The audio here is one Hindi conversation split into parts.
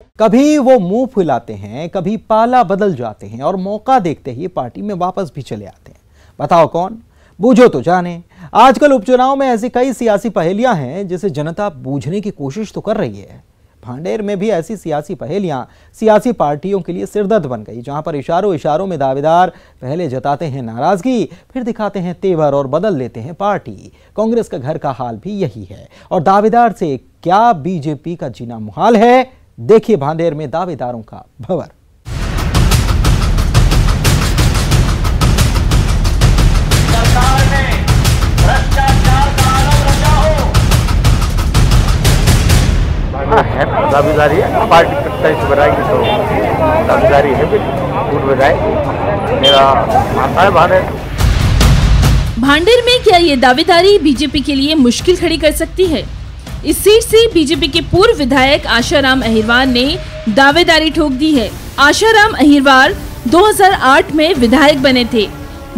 कभी वो मुंह फुलाते हैं, कभी पाला बदल जाते हैं और मौका देखते ही पार्टी में वापस भी चले आते हैं। बताओ कौन? बूझो तो जाने। आजकल उपचुनाव में ऐसी कई सियासी पहेलियां हैं जिसे जनता बूझने की कोशिश तो कर रही है। भांडेर में भी ऐसी सियासी पहेलियां सियासी पार्टियों के लिए सिरदर्द बन गई, जहां पर इशारों इशारों में दावेदार पहले जताते हैं नाराजगी, फिर दिखाते हैं तेवर और बदल लेते हैं पार्टी। कांग्रेस का घर का हाल भी यही है। और दावेदार से क्या बीजेपी का जीना मुहाल है? देखिए भांडेर में दावेदारों का भंवर। सरकार ने भ्रष्टाचार का आलम रचा हो। है दावेदारी है, पार्टी 27 बनाएगी तो दावेदारी है भी पूर्व विधायक मेरा मानता है। भांडेर में क्या ये दावेदारी बीजेपी के लिए मुश्किल खड़ी कर सकती है? इस सीट से बीजेपी के पूर्व विधायक आशाराम अहिरवार ने दावेदारी ठोक दी है। आशाराम अहिरवार 2008 में विधायक बने थे,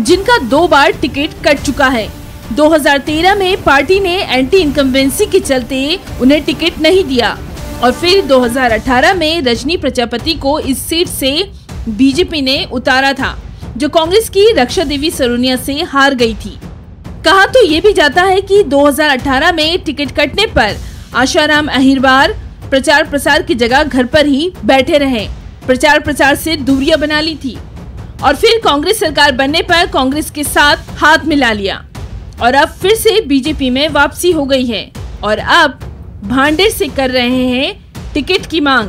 जिनका 2 बार टिकट कट चुका है। 2013 में पार्टी ने एंटी इनकम्बेंसी के चलते उन्हें टिकट नहीं दिया और फिर 2018 में रजनी प्रजापति को इस सीट से बीजेपी ने उतारा था, जो कांग्रेस की रक्षा देवी सरोनिया से हार गई थी। कहा तो ये भी जाता है कि 2018 में टिकट कटने पर आशाराम अहिरवार प्रचार प्रसार की जगह घर पर ही बैठे रहे, प्रचार प्रसार से दूरियां बना ली थी और फिर कांग्रेस सरकार बनने पर कांग्रेस के साथ हाथ मिला लिया और अब फिर से बीजेपी में वापसी हो गई है और अब भांडेर से कर रहे हैं टिकट की मांग।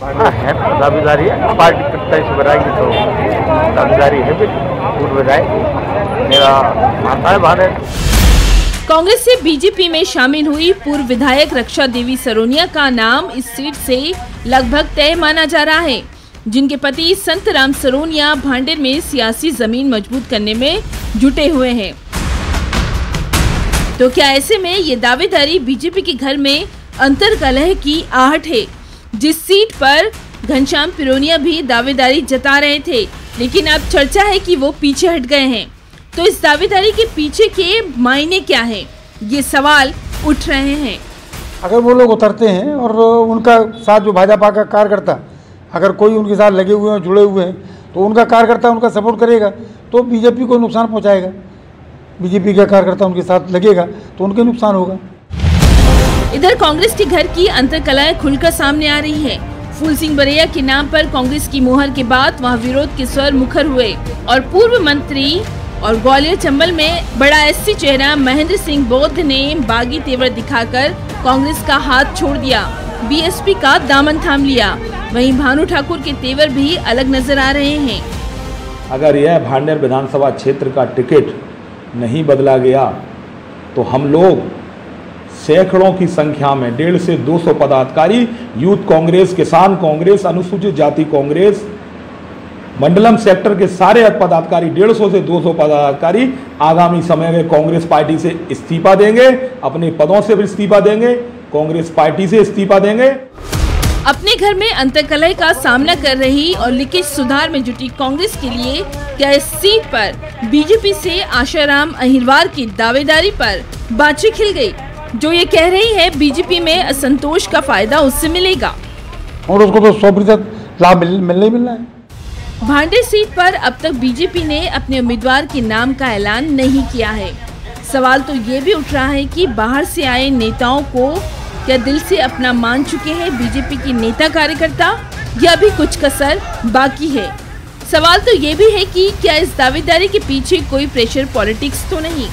है दावेदारी है, पार्टी 27 बनाएगी तो दावेदारी है भी पूर्व विधायक मेरा मानता है। कांग्रेस से बीजेपी में शामिल हुई पूर्व विधायक रक्षा देवी सरोनिया का नाम इस सीट से लगभग तय माना जा रहा है, जिनके पति संतराम सरोनिया भांडेर में सियासी जमीन मजबूत करने में जुटे हुए हैं। तो क्या ऐसे में ये दावेदारी बीजेपी के घर में अंतर्कलह की आहट है? जिस सीट पर घनश्याम पिरोनिया भी दावेदारी जता रहे थे, लेकिन अब चर्चा है कि वो पीछे हट गए हैं। तो इस दावेदारी के पीछे के मायने क्या हैं? ये सवाल उठ रहे हैं। अगर वो लोग उतरते हैं और उनका साथ जो भाजपा का कार्यकर्ता अगर कोई उनके साथ लगे हुए हैं, जुड़े हुए हैं, तो उनका कार्यकर्ता उनका सपोर्ट करेगा तो बीजेपी को नुकसान पहुंचाएगा। बीजेपी का कार्यकर्ता उनके साथ लगेगा तो उनके नुकसान होगा। इधर कांग्रेस के घर की अंतर्कलह खुलकर सामने आ रही है। फूल सिंह बरैया के नाम पर कांग्रेस की मोहर के बाद वहां विरोध के स्वर मुखर हुए और पूर्व मंत्री और ग्वालियर चंबल में बड़ा एससी चेहरा महेंद्र सिंह बौद्ध ने बागी तेवर दिखाकर कांग्रेस का हाथ छोड़ दिया, बीएसपी का दामन थाम लिया। वहीं भानु ठाकुर के तेवर भी अलग नजर आ रहे हैं। अगर यह भांडेर विधानसभा क्षेत्र का टिकट नहीं बदला गया तो हम लोग सैकड़ों की संख्या में 150 से 200 पदाधिकारी यूथ कांग्रेस, किसान कांग्रेस, अनुसूचित जाति कांग्रेस, मंडलम सेक्टर के सारे पदाधिकारी 150 से 200 पदाधिकारी आगामी समय में कांग्रेस पार्टी से इस्तीफा देंगे, अपने पदों से भी इस्तीफा देंगे, कांग्रेस पार्टी से इस्तीफा देंगे। अपने घर में अंतर्कलह का सामना कर रही और लीकेज सुधार में जुटी कांग्रेस के लिए क्या इस सीट पर बीजेपी से आशाराम अहिरवार की दावेदारी पर बातचीत खिल गई, जो ये कह रही है बीजेपी में असंतोष का फायदा उससे मिलेगा और उसको तो 100% लाभ मिलना है। भांडेर सीट पर अब तक बीजेपी ने अपने उम्मीदवार के नाम का ऐलान नहीं किया है। सवाल तो ये भी उठ रहा है कि बाहर से आए नेताओं को क्या दिल से अपना मान चुके हैं बीजेपी के नेता कार्यकर्ता या भी कुछ कसर बाकी है? सवाल तो ये भी है कि क्या इस दावेदारी के पीछे कोई प्रेशर पॉलिटिक्स तो नहीं?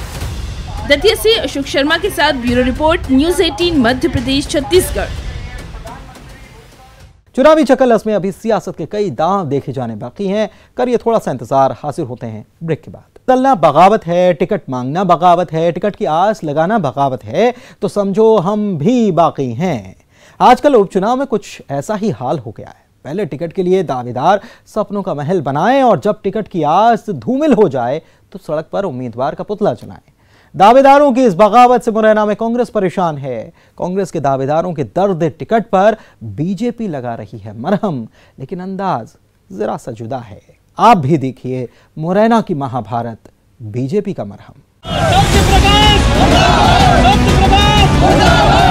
दतिया से अशोक शर्मा के साथ bureau report, news 18 Madhya Pradesh Chhattisgarh. चुनावी चकलस में अभी सियासत के कई दांव देखे जाने बाकी हैं। करिए थोड़ा सा इंतजार, हासिल होते हैं ब्रेक के बाद। चलना बगावत है, टिकट मांगना बगावत है, टिकट की आस लगाना बगावत है, तो समझो हम भी बाकी हैं। आजकल उपचुनाव में कुछ ऐसा ही हाल हो गया है। पहले टिकट के लिए दावेदार सपनों का महल बनाएं और जब टिकट की आस धूमिल हो जाए तो सड़क पर उम्मीदवार का पुतला जलाएं। दावेदारों की इस बगावत से मुरैना में कांग्रेस परेशान है। कांग्रेस के दावेदारों के दर्द टिकट पर बीजेपी लगा रही है मरहम, लेकिन अंदाज जरा सा जुदा है। आप भी देखिए मुरैना की महाभारत, बीजेपी का मरहम। सरकार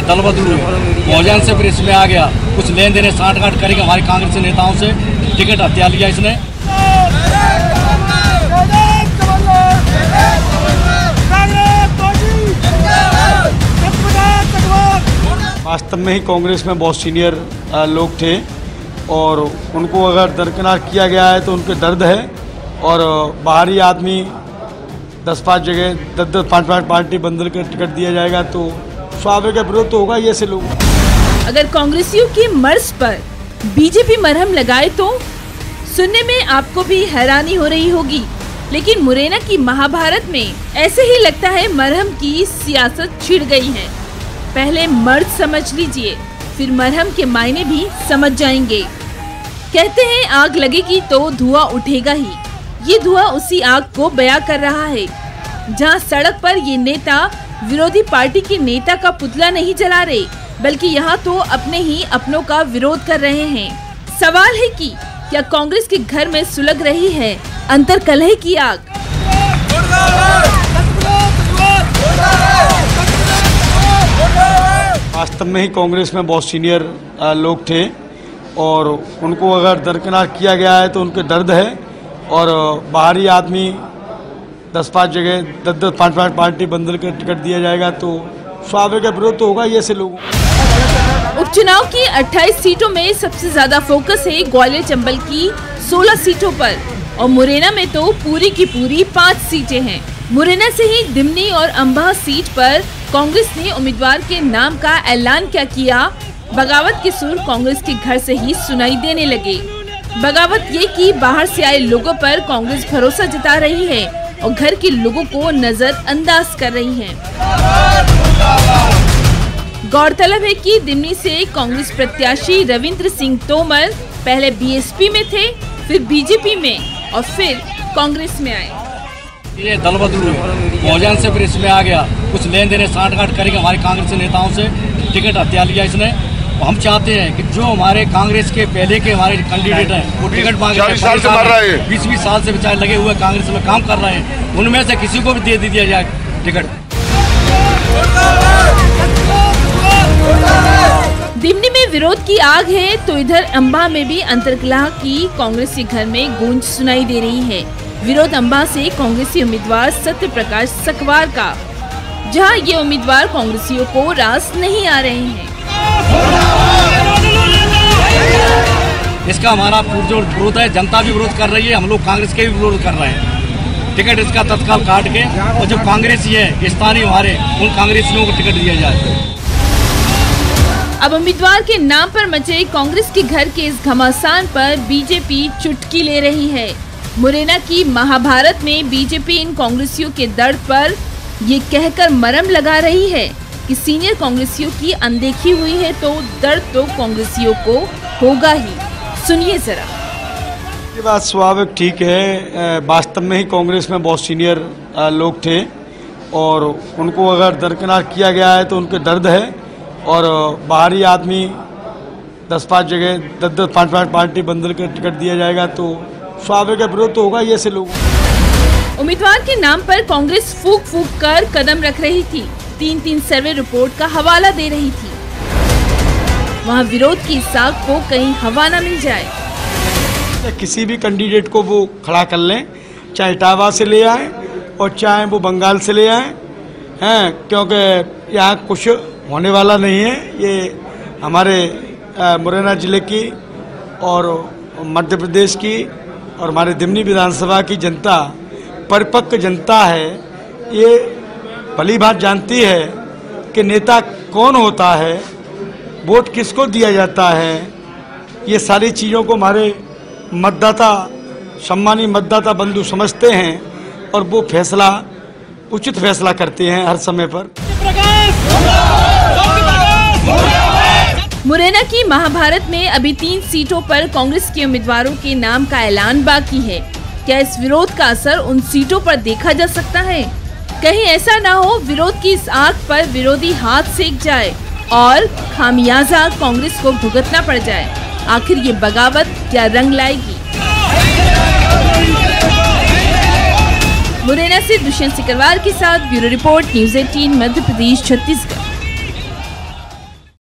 दल बदलू भोजन से फिर इसमें आ गया, कुछ लेन देने साठ गांठ करेंगे हमारे कांग्रेस के नेताओं से, टिकट हत्या लिया इसने। वास्तव में ही कांग्रेस में बहुत सीनियर लोग थे और उनको अगर दरकिनार किया गया है तो उनके दर्द है, और बाहरी आदमी 10-5 जगह 10-10 5-5 पार्टी बंदल कर टिकट दिया जाएगा तो स्वाभाविक विरोध तो होगा ही ऐसे लोग। अगर कांग्रेसियों की मर्ज पर बीजेपी मरहम लगाए तो सुनने में आपको भी हैरानी हो रही होगी, लेकिन मुरैना की महाभारत में ऐसे ही लगता है मरहम की सियासत छिड़ गई है। पहले मर्ज समझ लीजिए, फिर मरहम के मायने भी समझ जाएंगे। कहते हैं आग लगेगी तो धुआं उठेगा ही, ये धुआं उसी आग को बयां कर रहा है। जहां सड़क पर ये नेता विरोधी पार्टी के नेता का पुतला नहीं जला रहे, बल्कि यहाँ तो अपने ही अपनों का विरोध कर रहे हैं। सवाल है कि क्या कांग्रेस के घर में सुलग रही है अंतर्कलह की आग? वास्तव में ही कांग्रेस में बहुत सीनियर लोग थे और उनको अगर दरकिनार किया गया है तो उनके दर्द है, और बाहरी आदमी 10-5 जगह 10-10 5-5 पार्टी बंदल कर टिकट दिया जाएगा तो स्वाभाविक विरोध तो होगा ही ऐसे लोगों। उपचुनाव की 28 सीटों में सबसे ज्यादा फोकस है ग्वालियर चंबल की 16 सीटों पर, और मुरैना में तो पूरी की पूरी 5 सीटें हैं। मुरैना से ही दिमनी और अंबाह सीट पर कांग्रेस ने उम्मीदवार के नाम का ऐलान क्या किया, बगावत के सुर कांग्रेस के घर से ही सुनाई देने लगे। बगावत ये कि बाहर से आए लोगों पर कांग्रेस भरोसा जता रही है और घर के लोगों को नजरअंदाज कर रही है। गौरतलब है कि दिमनी से कांग्रेस प्रत्याशी रविंद्र सिंह तोमर पहले बीएसपी में थे, फिर बीजेपी में और फिर कांग्रेस में आए। ये दल बदलू भोजन से फिर इसमें आ गया, कुछ लेन देने साठ गांठ करेंगे हमारे कांग्रेस के नेताओं से, टिकट हत्या लिया इसने। हम चाहते हैं कि जो हमारे कांग्रेस के पहले के हमारे कैंडिडेट हैं वो टिकट मांग रहे हैं, 20-20 साल से बेचारे लगे हुए कांग्रेस में काम कर रहे हैं, उनमें से किसी को भी दे दिया जाए टिकट। दिमनी में विरोध की आग है तो इधर अंबाह में भी अंतर्कलह की कांग्रेस के घर में गूंज सुनाई दे रही है। विरोध अंबाह से कांग्रेसी उम्मीदवार सत्य प्रकाश सकवार का, जहां ये उम्मीदवार कांग्रेसियों को रास नहीं आ रहे हैं। इसका हमारा पुरजोर विरोध है, जनता भी विरोध कर रही है, हम लोग कांग्रेस के भी विरोध कर रहे हैं। टिकट इसका तत्काल काट के और जो कांग्रेसी है स्थानीय हमारे उन कांग्रेसियों को टिकट दिया जाए। अब उम्मीदवार के नाम पर मचे कांग्रेस के घर के इस घमासान पर बीजेपी चुटकी ले रही है। मुरैना की महाभारत में बीजेपी इन कांग्रेसियों के दर्द पर ये कहकर मरहम लगा रही है कि सीनियर कांग्रेसियों की अनदेखी हुई है तो दर्द तो कांग्रेसियों को होगा ही। सुनिए जरा। ये बात स्वाभाविक ठीक है, वास्तव में ही कांग्रेस में बहुत सीनियर लोग थे और उनको अगर दरकिनार किया गया है तो उनके दर्द है, और बाहरी आदमी 10-5 जगह 10-10 5-5 पार्टी बंदल कर टिकट दिया जाएगा तो स्वाभाविक विरोध तो होगा ही ऐसे लोग। उम्मीदवार के नाम पर कांग्रेस फूक फूक कर कदम रख रही थी, 3-3 सर्वे रिपोर्ट का हवाला दे रही थी। वहां विरोध की साख को कहीं हवा न मिल जाए। किसी भी कैंडिडेट को वो खड़ा कर लें, चाहे इटावा से ले आए और चाहे वो बंगाल से ले आए हैं, क्योंकि यहाँ कुछ होने वाला नहीं है। ये हमारे मुरैना जिले की और मध्य प्रदेश की और हमारे दिमनी विधानसभा की जनता परिपक्व जनता है। ये भली बात जानती है कि नेता कौन होता है, वोट किसको दिया जाता है। ये सारी चीज़ों को हमारे मतदाता सम्मानी मतदाता बंधु समझते हैं और वो फैसला उचित फैसला करते हैं हर समय पर। मुरैना की महाभारत में अभी 3 सीटों पर कांग्रेस के उम्मीदवारों के नाम का ऐलान बाकी है। क्या इस विरोध का असर उन सीटों पर देखा जा सकता है? कहीं ऐसा ना हो विरोध की इस आग पर विरोधी हाथ सेक जाए और खामियाजा कांग्रेस को भुगतना पड़ जाए। आखिर ये बगावत क्या रंग लाएगी? मुरैना से दुष्यंत सिकरवार के साथ bureau report, news 18 Madhya Pradesh, Chhattisgarh.